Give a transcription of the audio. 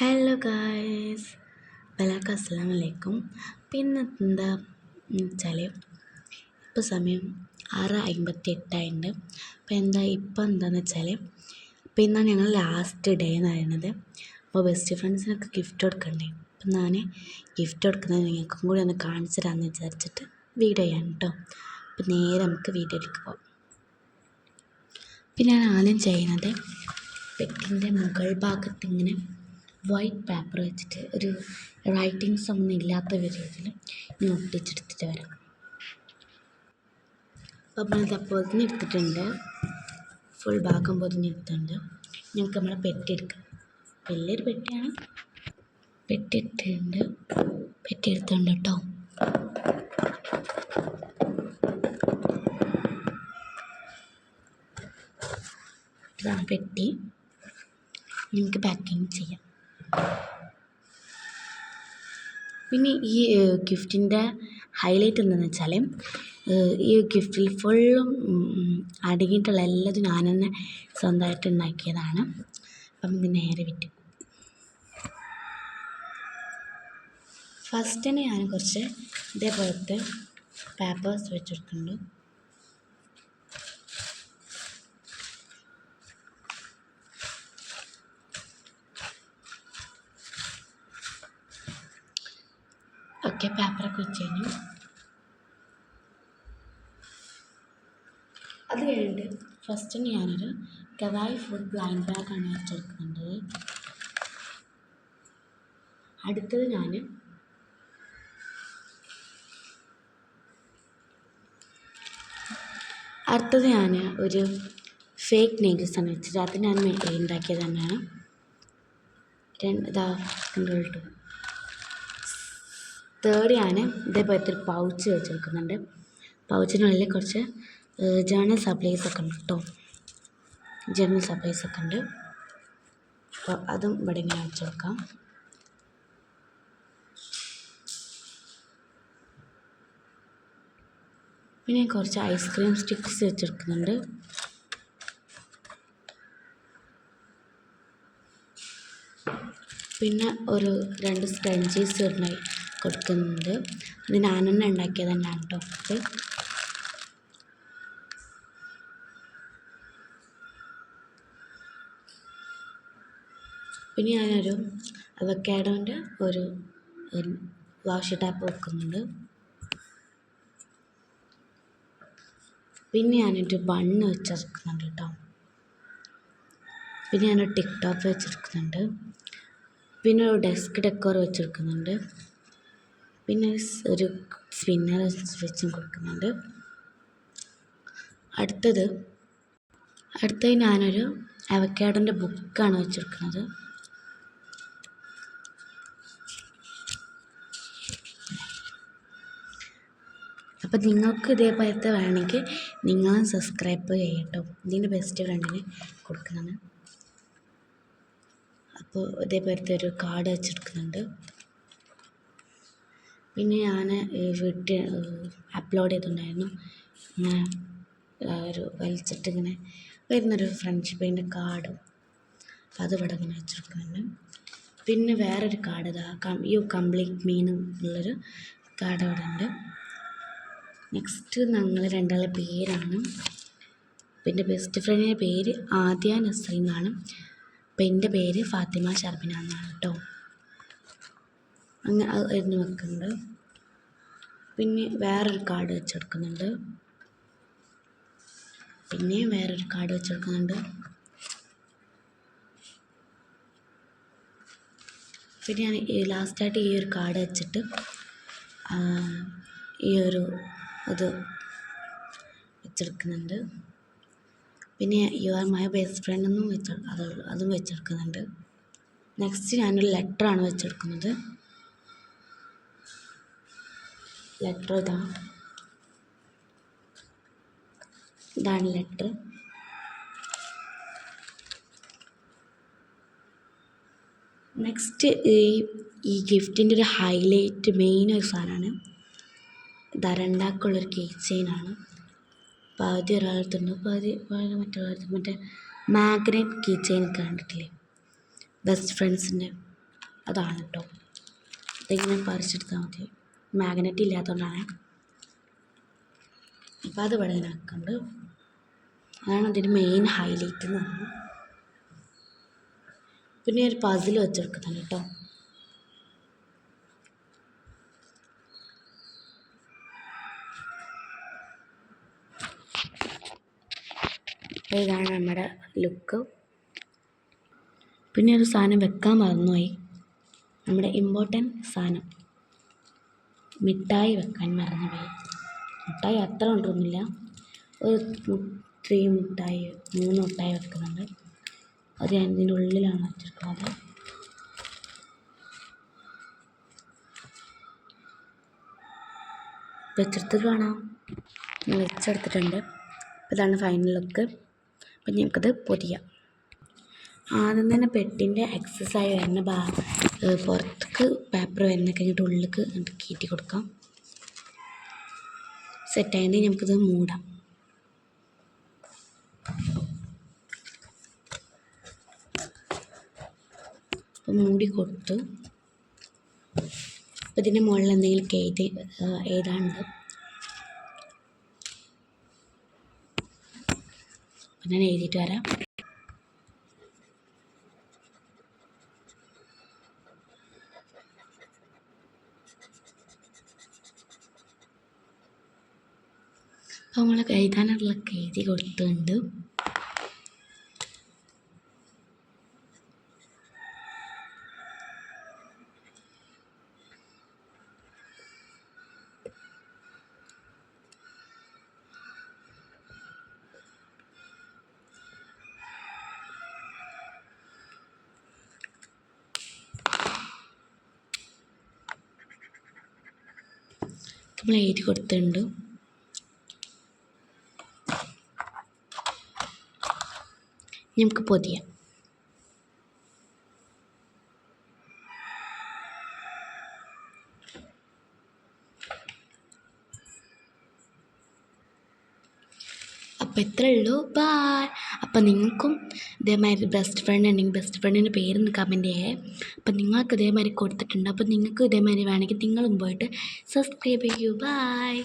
Hello guys, എല്ലാവർക്കും അസ്സലാമു അലൈക്കും. പിന്നെ എന്താ വെച്ചാൽ ഇപ്പോൾ സമയം 6:58 അപ്പോൾ എന്താണെന്ന് വെച്ചാൽ അപ്പോൾ ഇന്നാണ് ഞങ്ങൾ ലാസ്റ്റ് ഡേ എന്ന് പറയുന്നത്. അപ്പോൾ ബെസ്റ്റ് ഫ്രണ്ട്സിനൊക്കെ ഗിഫ്റ്റ് കൊടുക്കണ്ടേ, അപ്പം ഞാൻ ഗിഫ്റ്റ് കൊടുക്കുന്നത് നിങ്ങൾക്കും കൂടി ഒന്ന് കാണിച്ചു തരാമെന്ന് വിചാരിച്ചിട്ട് വീഡിയോ ചെയ്യാൻ കേട്ടോ. അപ്പോൾ നേരെ നമുക്ക് വീഡിയോയിലേക്ക് പോകാം. പിന്നെ ഞാൻ ആദ്യം ചെയ്യുന്നത് പെട്ടിൻ്റെ മുകൾ ഭാഗത്ത് ഇങ്ങനെ വൈറ്റ് പേപ്പർ വെച്ചിട്ട് ഒരു റൈറ്റിങ്സ് ഒന്നും ഇല്ലാത്ത രീതിയിൽ ഇനി ഒട്ടിച്ചെടുത്തിട്ട് വരാം. അപ്പം നമ്മളിത് പൊതിഞ്ഞെടുത്തിട്ടുണ്ട്, ഫുൾ ഭാഗം പൊതിഞ്ഞെടുത്തിട്ടുണ്ട്. ഞങ്ങൾക്ക് നമ്മളെ പെട്ടി എടുക്കാം. വലിയൊരു പെട്ടിയാണ്, പെട്ടി എടുത്തിട്ടുണ്ട് കേട്ടോ. ഇതാണ് പെട്ടി, നമുക്ക് പാക്കിങ് ചെയ്യാം. പിന്നെ ഈ ഗിഫ്റ്റിൻ്റെ ഹൈലൈറ്റ് എന്താണെന്ന് വെച്ചാൽ ഈ ഗിഫ്റ്റിൽ ഫുള്ളും അടങ്ങിയിട്ടുള്ള എല്ലാതും ഞാൻ തന്നെ സ്വന്തമായിട്ട് ഉണ്ടാക്കിയതാണ്. അപ്പം ഇത് നേരെ വിറ്റ് ഫസ്റ്റ് തന്നെ ഞാൻ കുറച്ച് ഇതേപോലത്തെ പേപ്പേഴ്സ് വെച്ചെടുക്കുന്നുണ്ട്. ഓക്കെ, പേപ്പറൊക്കെ വെച്ച് കഴിഞ്ഞു. അത് കഴിഞ്ഞിട്ട് ഫസ്റ്റ് ഞാനൊരു കവായി ഫുഡ് ബ്ലൈൻഡ് ബാഗാണ് വെച്ചെടുക്കുന്നത്. അടുത്തത് ഞാൻ ഒരു ഫേക്ക് നെയിൽസാണ് വെച്ചത്. അത് ഞാൻ ഉണ്ടാക്കിയത് തന്നെയാണ്. തേർഡ് ഞാൻ ഇതേപോലത്തെ ഒരു പൗച്ച് വെച്ചെടുക്കുന്നുണ്ട്. പൗച്ചിനുള്ളിൽ കുറച്ച് ജേർണൽ സപ്ലൈസ് ഒക്കെ ഉണ്ട് കേട്ടോ, ജേർണൽ സപ്ലൈസ് ഒക്കെ ഉണ്ട്. അപ്പോൾ അതും ഇവിടെ ഇങ്ങനെ വെച്ചെടുക്കാം. പിന്നെ കുറച്ച് ഐസ്ക്രീം സ്റ്റിക്സ് വെച്ചെടുക്കുന്നുണ്ട്. പിന്നെ ഒരു 2 സ്പഞ്ചീസ് കൊടുക്കുന്നുണ്ട്. അത് ഞാൻ തന്നെ ഉണ്ടാക്കിയത് തന്നെയാണ് കേട്ടോ. പിന്നെ ഞാനൊരു അവക്കാഡോൻ്റെ ഒരു വാഷ് ടാപ്പ് വെക്കുന്നുണ്ട്. പിന്നെ ഞാനൊരു ബണ്ണ് വെച്ചെടുക്കുന്നുണ്ട് കേട്ടോ. പിന്നെ ഞാനൊരു ടിക് ടോപ്പ് വെച്ചെടുക്കുന്നുണ്ട്. പിന്നെ ഒരു ഡെസ്ക് ഡെക്കോർ വെച്ചെടുക്കുന്നുണ്ട്. പിന്നെ ഒരു സ്പിന്നർ വെച്ചും കൊടുക്കുന്നുണ്ട്. അടുത്തത് ഞാനൊരു അവക്കാഡോൻ്റെ ബുക്കാണ് വെച്ചെടുക്കുന്നത്. അപ്പം നിങ്ങൾക്ക് ഇതേപോലത്തെ വേണമെങ്കിൽ നിങ്ങളും സബ്സ്ക്രൈബ് ചെയ്യട്ടോ. ഇതിൻ്റെ ബെസ്റ്റ് ഫ്രണ്ടിന് കൊടുക്കുന്നത്. അപ്പോൾ ഇതേപോലത്തെ ഒരു കാർഡ് വെച്ചെടുക്കുന്നുണ്ട്. പിന്നെ ഞാൻ വീട്ടിൽ അപ്ലോഡ് ചെയ്തിട്ടുണ്ടായിരുന്നു, ഇങ്ങനെ ഒരു വലിച്ചിട്ട് ഇങ്ങനെ വരുന്നൊരു ഫ്രണ്ട്ഷിപ്പിൻ്റെ കാർഡും. അപ്പോൾ അത് ഇവിടെ ഇങ്ങനെ വെച്ചെടുക്കുന്നുണ്ട്. പിന്നെ വേറൊരു കാർഡ് യു കംപ്ലീറ്റ് മീനും ഉള്ളൊരു കാർഡ് ഇവിടെ ഉണ്ട്. നെക്സ്റ്റ് ഞങ്ങൾ രണ്ടാളുടെ പേരാണ്. പിന്നെ ബെസ്റ്റ് ഫ്രണ്ടിൻ്റെ പേര് ആദ്യ നസ്രീൻ എന്നാണ്. അപ്പം എൻ്റെ പേര് ഫാത്തിമ ഷർബിന എന്നാണ് കേട്ടോ. അങ്ങനെ എഴുതി വെക്കുന്നുണ്ട്. പിന്നെ വേറൊരു കാർഡ് വെച്ചെടുക്കുന്നുണ്ട്. പിന്നെയും വേറൊരു കാർഡ് വെച്ചെടുക്കുന്നുണ്ട്. പിന്നെ ഞാൻ ലാസ്റ്റായിട്ട് ഈ ഒരു കാർഡ് വെച്ചിട്ട് ഈ ഒരു അത് വെച്ചെടുക്കുന്നുണ്ട്. പിന്നെ you are my best friend എന്നും അതും വെച്ചെടുക്കുന്നുണ്ട്. നെക്സ്റ്റ് ഞാനൊരു ലെറ്ററാണ് വെച്ചെടുക്കുന്നത്. ലെറ്റർ ഇതാണ് ലെറ്റർ. നെക്സ്റ്റ് ഈ ഗിഫ്റ്റിൻ്റെ ഒരു ഹൈലൈറ്റ് മെയിൻ ഒരു സാധനമാണ്. രണ്ടാൾക്കുള്ളൊരു കീ ചെയിനാണ്. പാതി ഒരാളെടുത്തുണ്ട്, പാതി മറ്റുള്ളവരുടെ മറ്റേ മാഗ്നറ്റ് കീ ചെയിൻ കണ്ടിട്ടില്ലേ, ബെസ്റ്റ് ഫ്രണ്ട്സിൻ്റെ. അതാണ് കേട്ടോ. ഇതിങ്ങനെ പറിച്ചെടുത്താൽ മതി, മാഗ്നറ്റ് ഇല്ലാത്തതുകൊണ്ടാണ്. അപ്പോൾ അത് ഇവിടെ ഇങ്ങനെ ആക്കുന്നുണ്ട്. അതാണ് അതിൻ്റെ മെയിൻ ഹൈലൈറ്റ് എന്ന് പറയുന്നത്. പിന്നെ ഒരു പസിൽ വെച്ചെടുക്കുന്നുണ്ട് കേട്ടോ. ഇതാണ് നമ്മുടെ ലുക്ക്. പിന്നെ ഒരു സാധനം വെക്കാൻ മറന്നുപോയി, നമ്മുടെ ഇമ്പോർട്ടൻറ്റ് സാധനം മിഠായി വെക്കാൻ മറന്നുപോയി. മിഠായി അത്ര കൊണ്ടൊന്നുമില്ല, ഒരു 3 മിഠായി 3 മിഠായി വെക്കുന്നുണ്ട്. അത് അതിൻ്റെ ഉള്ളിലാണ് വെച്ചിരിക്കുന്നത്. വെച്ചെടുത്തിട്ട് കാണാം. വെച്ചെടുത്തിട്ടുണ്ട്. ഇതാണ് ഫൈനൽ ലുക്ക്. അപ്പം ഞങ്ങൾക്കത് പൊതിയാം. ആദ്യം തന്നെ പെട്ടിൻ്റെ എക്സസൈസ് വരുന്ന പുറത്തേക്ക് പേപ്പർ വരുന്ന കഴിഞ്ഞിട്ട് ഉള്ളിലേക്ക് എന്നിട്ട് കയറ്റി കൊടുക്കാം. സെറ്റായിട്ട് നമുക്കിത് മൂടാം. അപ്പം മൂടി കൊടുത്തു. അപ്പം ഇതിൻ്റെ മുകളിൽ എന്തെങ്കിലും എഴുതാനുണ്ട്. അപ്പം ഞാൻ എഴുതിയിട്ട് വരാം. അപ്പോൾ നമ്മൾ എഴുതാനുള്ളതൊക്കെ എഴുതി കൊടുത്തിട്ടുണ്ട്. നമ്മൾ എഴുതി കൊടുത്തിട്ടുണ്ട്. നമുക്ക് പൊതിയാം. അപ്പോൾ ഇത്രേ ഉള്ളൂ. ബായ്. അപ്പോൾ നിങ്ങൾക്കും ഇതേമാതിരി ബെസ്റ്റ് ഫ്രണ്ട് ഉണ്ടെങ്കിൽ ബെസ്റ്റ് ഫ്രണ്ടിൻ്റെ പേരൊന്ന് കമൻറ്റ് ചെയ്യേ. അപ്പം നിങ്ങൾക്ക് ഇതേമാതിരി കൊടുത്തിട്ടുണ്ട്. അപ്പോൾ നിങ്ങൾക്ക് ഇതേമാതിരി വേണമെങ്കിൽ നിങ്ങളും പോയിട്ട് സബ്സ്ക്രൈബ് ചെയ്യൂ. ബായ്.